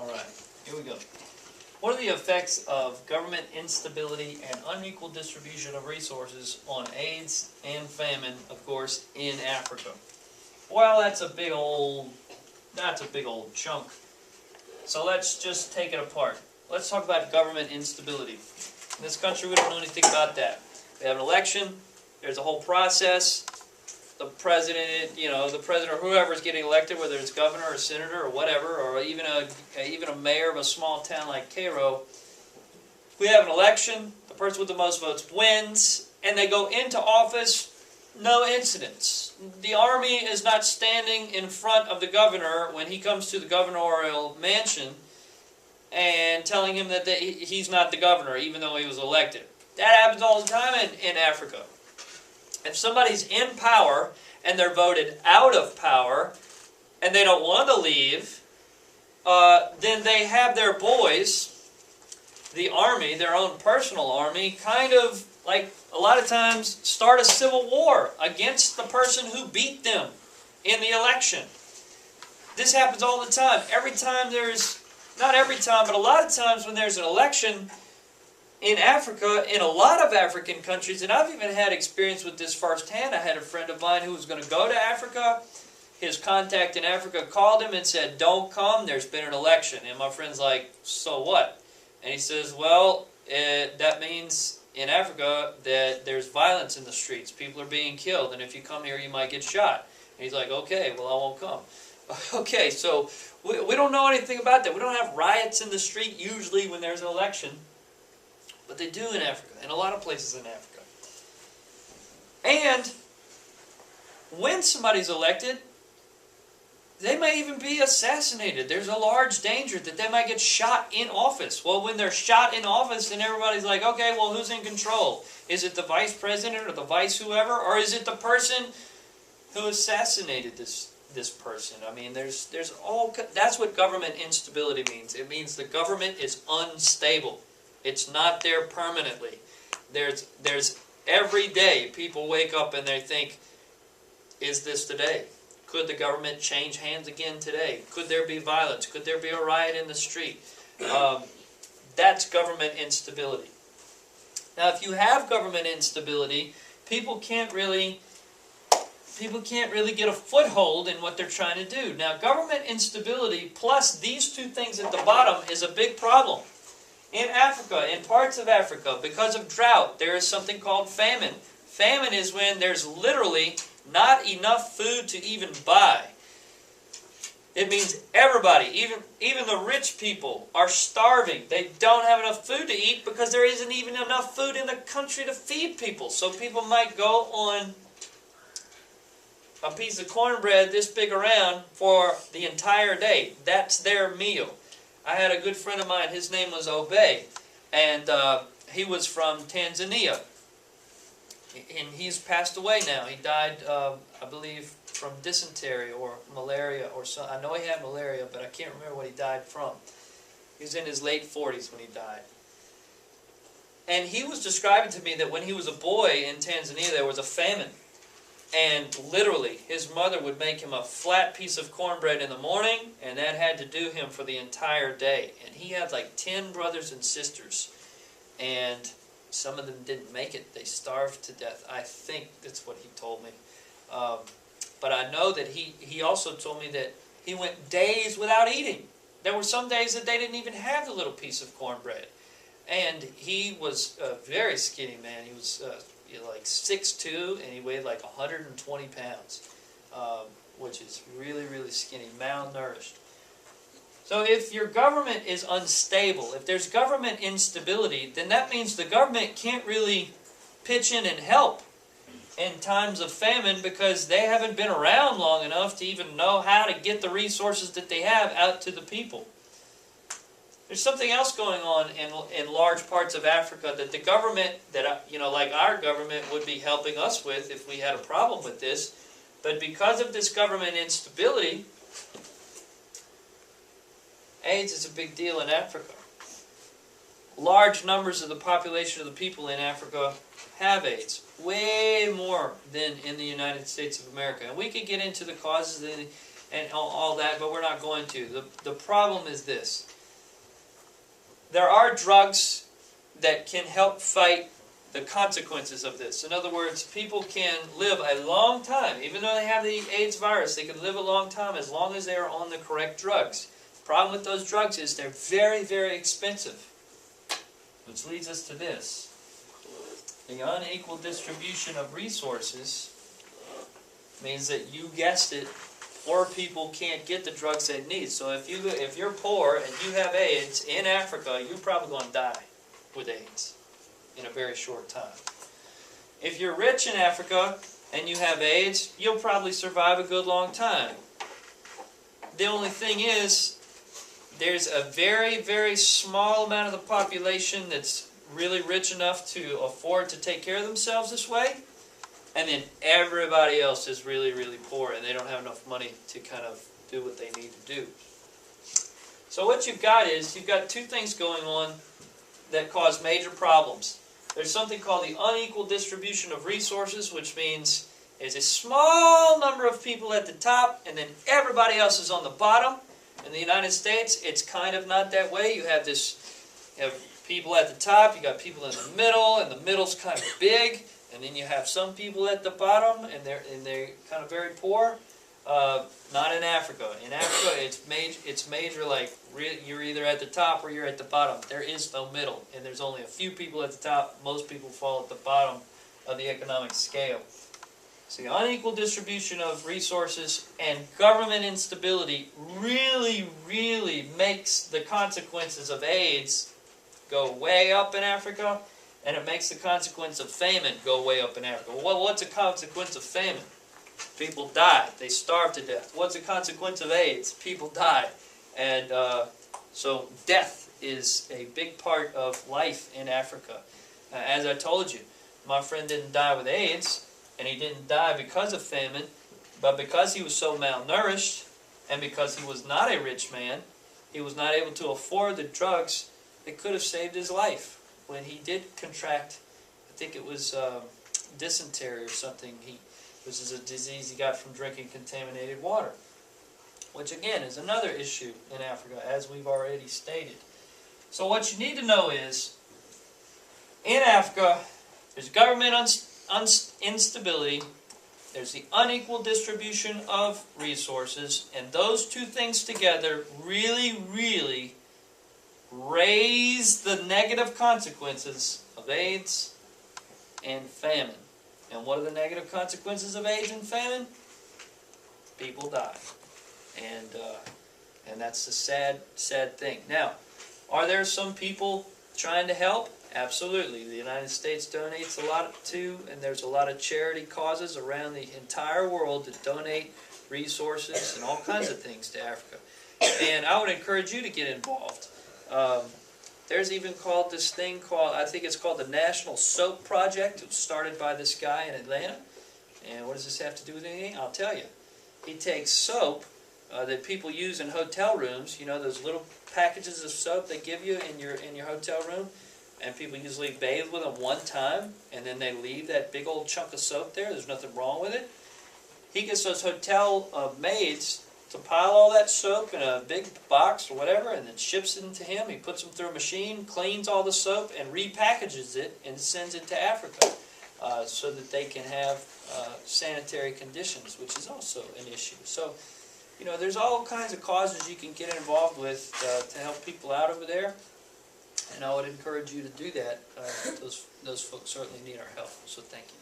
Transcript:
Alright, here we go. What are the effects of government instability and unequal distribution of resources on AIDS and famine, of course, in Africa? Well, that's a big old chunk. So let's just take it apart. Let's talk about government instability. In this country, we don't know anything about that. We have an election. There's a whole process. The president, the president or whoever is getting elected, whether it's governor or senator or whatever, or even a mayor of a small town like Cairo, we have an election. The person with the most votes wins, and they go into office. No incidents. The army is not standing in front of the governor when he comes to the governorial mansion and telling him that he's not the governor, even though he was elected. That happens all the time in Africa. If somebody's in power and they're voted out of power and they don't want to leave, then they have their boys, the army, their own personal army, kind of, like a lot of times, start a civil war against the person who beat them in the election. This happens all the time. Every time not every time, but a lot of times when there's an election in Africa, in a lot of African countries, and I've even had experience with this firsthand. I had a friend of mine who was going to go to Africa. His contact in Africa called him and said, "Don't come, there's been an election." And my friend's like, "So what?" And he says, "Well, that means in Africa that there's violence in the streets. People are being killed, and if you come here, you might get shot." And he's like, "Okay, well, I won't come." Okay, so we don't know anything about that. We don't have riots in the street usually when there's an election. But they do in Africa, in a lot of places in Africa. And when somebody's elected, they may even be assassinated. There's a large danger that they might get shot in office. Well, when they're shot in office, then everybody's like, okay, well, who's in control? Is it the vice president or the vice whoever? Or is it the person who assassinated this person? I mean, that's what government instability means. It means the government is unstable. It's not there permanently. There's every day people wake up and they think, is this today? Could the government change hands again today? Could there be violence? Could there be a riot in the street? That's government instability. Now, if you have government instability, people can't really get a foothold in what they're trying to do. Now, government instability plus these two things at the bottom is a big problem. In Africa, in parts of Africa, because of drought, there is something called famine. Famine is when there's literally not enough food to even buy. It means everybody, even the rich people, are starving. They don't have enough food to eat because there isn't even enough food in the country to feed people. So people might go on a piece of cornbread this big around for the entire day. That's their meal. I had a good friend of mine, his name was Obey, and he was from Tanzania. And he's passed away now. He died, I believe, from dysentery or malaria or something. I know he had malaria, but I can't remember what he died from. He was in his late 40s when he died. And he was describing to me that when he was a boy in Tanzania, there was a famine. And literally, his mother would make him a flat piece of cornbread in the morning, and that had to do him for the entire day. And he had like 10 brothers and sisters, and some of them didn't make it. They starved to death. I think that's what he told me. But I know that he also told me that he went days without eating. There were some days that they didn't even have the little piece of cornbread. And he was a very skinny man. He was like 6'2", and he weighed like 120 pounds, which is really, really skinny, malnourished. So if your government is unstable, if there's government instability, then that means the government can't really pitch in and help in times of famine because they haven't been around long enough to even know how to get the resources that they have out to the people. There's something else going on in large parts of Africa that the government, like our government, would be helping us with if we had a problem with this. But because of this government instability, AIDS is a big deal in Africa. Large numbers of the population of the people in Africa have AIDS. Way more than in the United States of America. And we could get into the causes and all that, but we're not going to. The problem is this. There are drugs that can help fight the consequences of this. In other words, people can live a long time. Even though they have the AIDS virus, they can live a long time as long as they are on the correct drugs. The problem with those drugs is they're very, very expensive. Which leads us to this. The unequal distribution of resources means that, you guessed it, poor people can't get the drugs they need. So if you're poor and you have AIDS in Africa, you're probably going to die with AIDS in a very short time. If you're rich in Africa and you have AIDS, you'll probably survive a good long time. The only thing is, there's a very, very small amount of the population that's really rich enough to afford to take care of themselves this way, and then everybody else is really, really poor and they don't have enough money to kind of do what they need to do. So what you've got is, you've got two things going on that cause major problems. There's something called the unequal distribution of resources, which means there's a small number of people at the top and then everybody else is on the bottom. In the United States, it's kind of not that way. You have people at the top, you got people in the middle, and the middle's kind of big, and then you have some people at the bottom, and they're kind of very poor. Not in Africa. In Africa, it's major. Like, you're either at the top or you're at the bottom. There is no middle, and there's only a few people at the top. Most people fall at the bottom of the economic scale. So the unequal distribution of resources and government instability really, really makes the consequences of AIDS go way up in Africa, and it makes the consequence of famine go way up in Africa. Well, what's the consequence of famine? People die. They starve to death. What's the consequence of AIDS? People die. And so death is a big part of life in Africa. As I told you, my friend didn't die with AIDS, and he didn't die because of famine, but because he was so malnourished, and because he was not a rich man, he was not able to afford the drugs that could have saved his life. When he did contract, I think it was dysentery or something, which is a disease he got from drinking contaminated water, which again is another issue in Africa, as we've already stated. So what you need to know is, in Africa, there's government instability, there's the unequal distribution of resources, and those two things together really, really raise the negative consequences of AIDS and famine. And what are the negative consequences of AIDS and famine? People die. And that's the sad, sad thing. Now, are there some people trying to help? Absolutely. The United States donates a lot to, and there's a lot of charity causes around the entire world that donate resources and all kinds of things to Africa. And I would encourage you to get involved. There's even called this thing called, I think it's called the National Soap Project. It was started by this guy in Atlanta. And what does this have to do with anything? I'll tell you. He takes soap that people use in hotel rooms, you know, those little packages of soap they give you in your hotel room, and people usually bathe with them one time, and then they leave that big old chunk of soap there. There's nothing wrong with it. He gets those hotel maids to pile all that soap in a big box or whatever, and then ships it to him. He puts them through a machine, cleans all the soap, and repackages it, and sends it to Africa so that they can have sanitary conditions, which is also an issue. So, you know, there's all kinds of causes you can get involved with to help people out over there, and I would encourage you to do that. Those folks certainly need our help, so thank you.